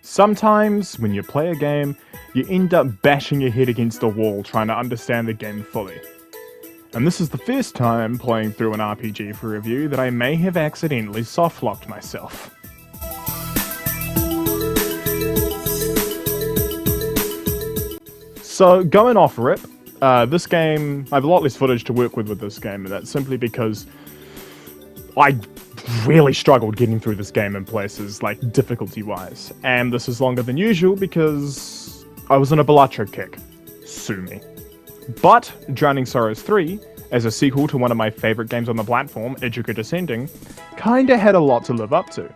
Sometimes, when you play a game, you end up bashing your head against a wall trying to understand the game fully. And this is the first time playing through an RPG for review that I may have accidentally softlocked myself. So, going off rip, this game, I have a lot less footage to work with this game, and that's simply because I really struggled getting through this game in places, like, difficulty-wise. And this is longer than usual because I was on a Balatro kick. Sue me. But Drowning Sorrows 3, as a sequel to one of my favourite games on the platform, Ejuka Descending, kinda had a lot to live up to.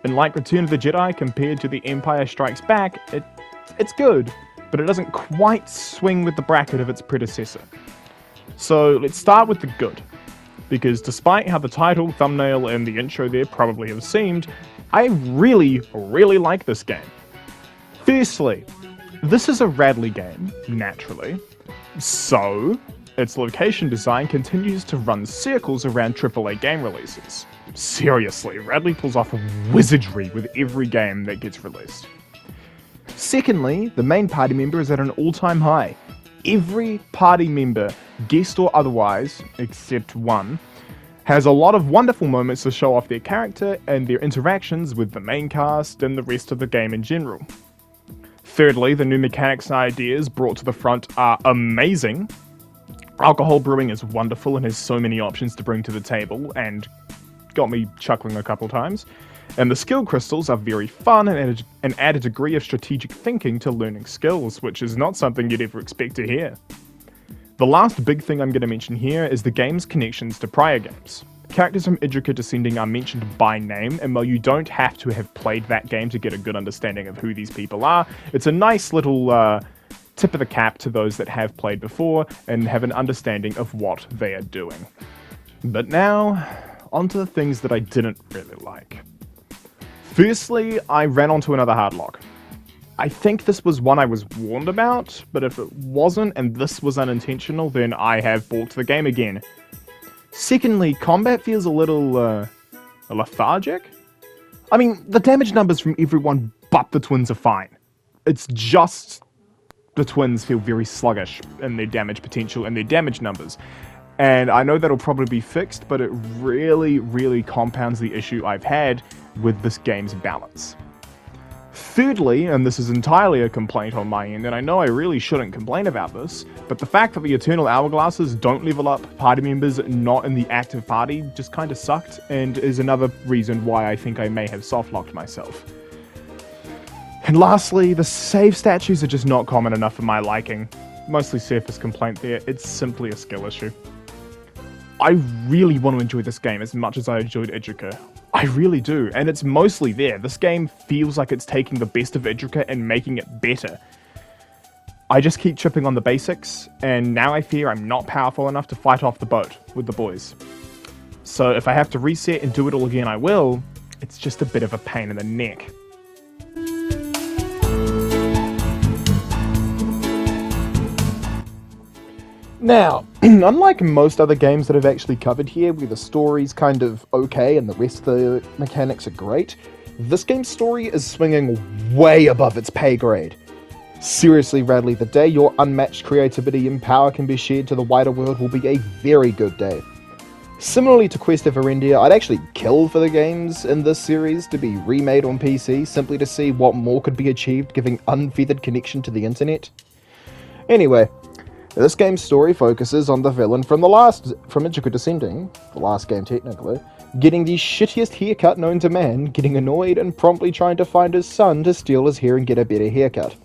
And like Return of the Jedi compared to The Empire Strikes Back, it's good, but it doesn't quite swing with the bracket of its predecessor. So let's start with the good. Because despite how the title, thumbnail, and the intro there probably have seemed, I really like this game. Firstly, this is a Radley game, naturally. So, its location design continues to run circles around AAA game releases. Seriously, Radley pulls off wizardry with every game that gets released. Secondly, the main party member is at an all-time high. Every party member, guest or otherwise, except one, has a lot of wonderful moments to show off their character and their interactions with the main cast and the rest of the game in general. Thirdly, the new mechanics and ideas brought to the front are amazing. Alcohol brewing is wonderful and has so many options to bring to the table, and got me chuckling a couple times. And the skill crystals are very fun and add a degree of strategic thinking to learning skills, which is not something you'd ever expect to hear. The last big thing I'm going to mention here is the game's connections to prior games. Characters from Ejuka Descending are mentioned by name, and while you don't have to have played that game to get a good understanding of who these people are, it's a nice little tip of the cap to those that have played before and have an understanding of what they are doing. But now, onto the things that I didn't really like. Firstly, I ran onto another hardlock. I think this was one I was warned about, but if it wasn't and this was unintentional, then I have balked the game again. Secondly, combat feels a little lethargic. I mean, the damage numbers from everyone but the twins are fine. It's just the twins feel very sluggish in their damage potential and their damage numbers. And I know that'll probably be fixed, but it really compounds the issue I've had with this game's balance. Thirdly, and this is entirely a complaint on my end, and I know I really shouldn't complain about this, but the fact that the Eternal Hourglasses don't level up party members not in the active party just kinda sucked, and is another reason why I think I may have softlocked myself. And lastly, the save statues are just not common enough for my liking. Mostly surface complaint there, it's simply a skill issue. I really want to enjoy this game as much as I enjoyed Ejuka. I really do, and it's mostly there. This game feels like it's taking the best of Ejuka and making it better. I just keep tripping on the basics, and now I fear I'm not powerful enough to fight off the boat with the boys. So if I have to reset and do it all again, I will. It's just a bit of a pain in the neck. Now, unlike most other games that I've actually covered here, where the story's kind of okay and the rest of the mechanics are great, this game's story is swinging way above its pay grade. Seriously, Radley, the day your unmatched creativity and power can be shared to the wider world will be a very good day. Similarly to Quest of Erendia, I'd actually kill for the games in this series to be remade on PC, simply to see what more could be achieved giving unfeathered connection to the internet. Anyway, this game's story focuses on the villain from Ejuka Descending, the last game technically, getting the shittiest haircut known to man, getting annoyed and promptly trying to find his son to steal his hair and get a better haircut.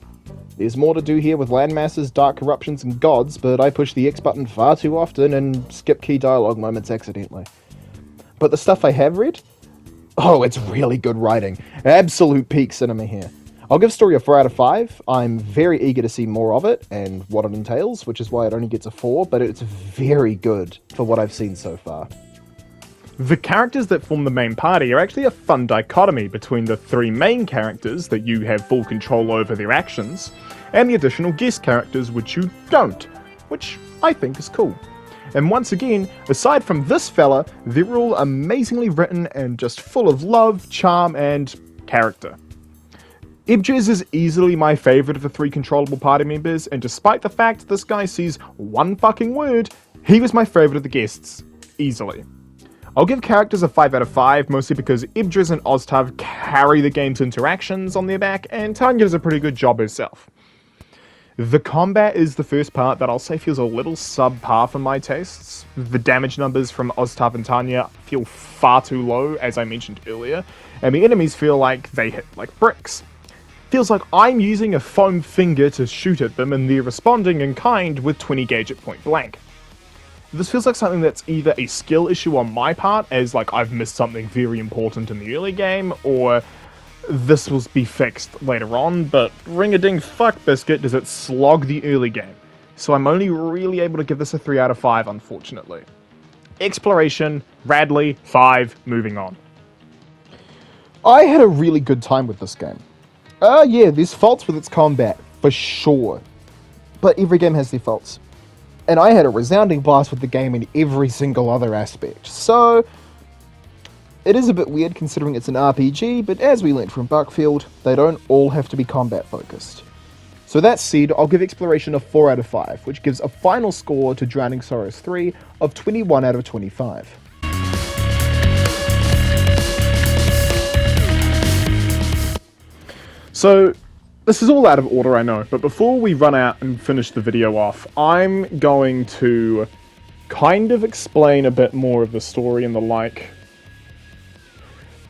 There's more to do here with landmasses, dark corruptions, and gods, but I push the X button far too often and skip key dialogue moments accidentally. But the stuff I have read? Oh, it's really good writing. Absolute peak cinema here. I'll give story a 4 out of 5. I'm very eager to see more of it and what it entails, which is why it only gets a 4, but it's very good for what I've seen so far. The characters that form the main party are actually a fun dichotomy between the 3 main characters that you have full control over their actions, and the additional guest characters which you don't, which I think is cool. And once again, aside from this fella, they're all amazingly written and just full of love, charm, and character. Ibdriz is easily my favorite of the 3 controllable party members, and despite the fact this guy says one fucking word, he was my favorite of the guests, easily. I'll give characters a 5 out of 5, mostly because Ibdriz and Oztav carry the game's interactions on their back, and Tanya does a pretty good job herself. The combat is the first part that I'll say feels a little subpar for my tastes. The damage numbers from Oztav and Tanya feel far too low, as I mentioned earlier, and the enemies feel like they hit like bricks. Feels like I'm using a foam finger to shoot at them and they're responding in kind with 20 gauge at point blank. This feels like something that's either a skill issue on my part, as like I've missed something very important in the early game, or this will be fixed later on, but ring-a-ding fuck biscuit does it slog the early game. So I'm only really able to give this a 3 out of 5, unfortunately. Exploration, Radley, 5, moving on. I had a really good time with this game. Yeah, there's faults with its combat, for sure. But every game has their faults. And I had a resounding blast with the game in every single other aspect. So, it is a bit weird considering it's an RPG, but as we learned from Buckfield, they don't all have to be combat focused. So that said, I'll give Exploration a 4 out of 5, which gives a final score to Drowning Sorrows 3 of 21 out of 25. So, this is all out of order, I know, but before we run out and finish the video off, I'm going to kind of explain a bit more of the story and the like.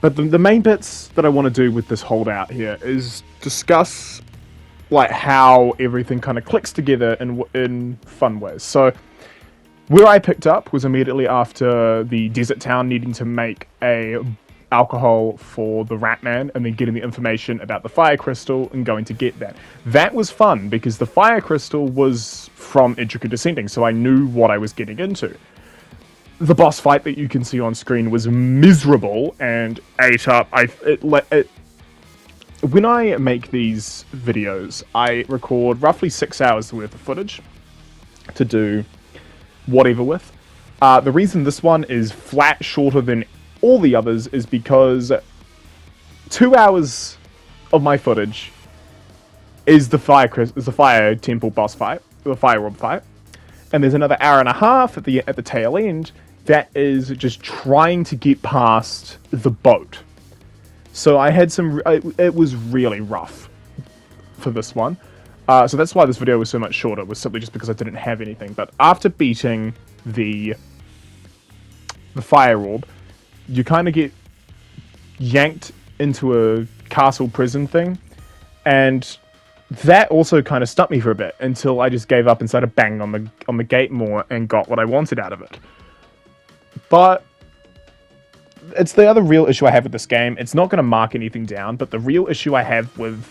But the main bits that I want to do with this holdout here is discuss like how everything kind of clicks together in fun ways. So, where I picked up was immediately after the desert town needing to make a alcohol for the Ratman, and then getting the information about the fire crystal and going to get that. That was fun because the fire crystal was from Intricate Descending, so I knew what I was getting into. The boss fight that you can see on screen was miserable and ate up. When I make these videos, I record roughly 6 hours worth of footage to do whatever with. The reason this one is flat shorter than all the others is because 2 hours of my footage is the fire temple boss fight, the fire orb fight, and there's another hour and a half at the tail end that is just trying to get past the boat. So I had it was really rough for this one. So that's why this video was so much shorter, was simply just because I didn't have anything. But after beating the fire orb, you kind of get yanked into a castle prison thing, and that also kind of stumped me for a bit until I just gave up and started banging on the gate more and got what I wanted out of it. But it's the other real issue I have with this game. It's not going to mark anything down, but the real issue I have with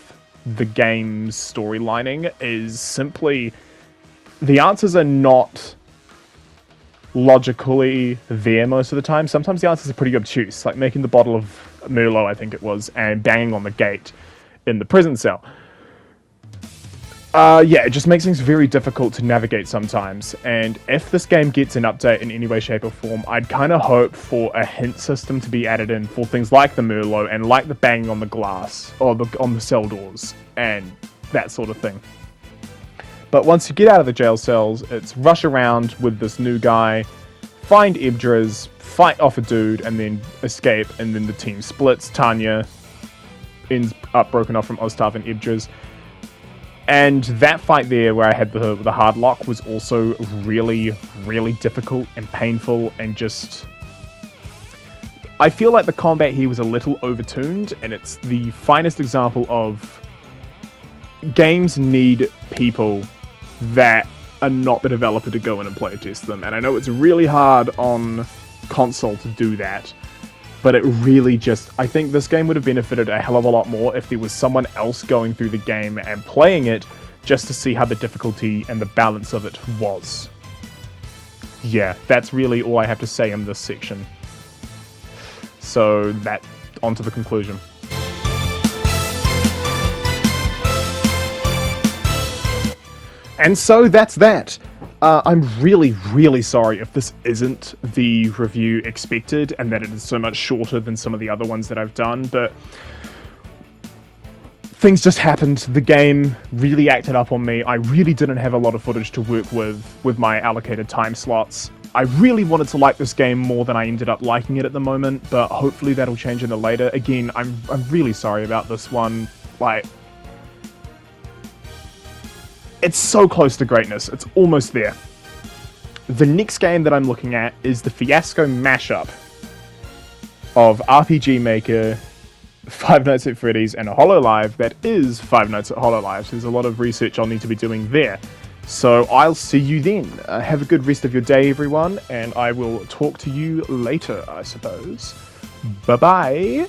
the game's storylining is simply the answers are not logically there most of the time. Sometimes the answers are pretty obtuse, like making the bottle of Merlot, I think it was, and banging on the gate in the prison cell. Yeah, it just makes things very difficult to navigate sometimes, and if this game gets an update in any way, shape, or form, I'd kind of hope for a hint system to be added in for things like the Merlot, and like the banging on the glass, or on the cell doors, and that sort of thing. But once you get out of the jail cells, it's rush around with this new guy, find Ibdriz, fight off a dude, and then escape, and then the team splits. Tanya ends up broken off from Oztav and Ibdriz. And that fight there, where I had the hard lock, was also really, really difficult and painful, and just... I feel like the combat here was a little overtuned, and it's the finest example of games need people that are not the developer to go in and play test them. And I know it's really hard on console to do that, but it really just... I think this game would have benefited a hell of a lot more if there was someone else going through the game and playing it just to see how the difficulty and the balance of it was. Yeah, that's really all I have to say in this section. So, on to the conclusion. And so that's that. I'm really, really sorry if this isn't the review expected and that it is so much shorter than some of the other ones that I've done, but things just happened. The game really acted up on me. I really didn't have a lot of footage to work with my allocated time slots. I really wanted to like this game more than I ended up liking it at the moment, but hopefully that'll change in the later. Again, I'm really sorry about this one. Like, it's so close to greatness. It's almost there. The next game that I'm looking at is the Fiasco mashup of RPG Maker, Five Nights at Freddy's, and Hololive. That is Five Nights at Hololive. There's a lot of research I'll need to be doing there. So I'll see you then. Have a good rest of your day, everyone, and I will talk to you later, I suppose. Bye-bye.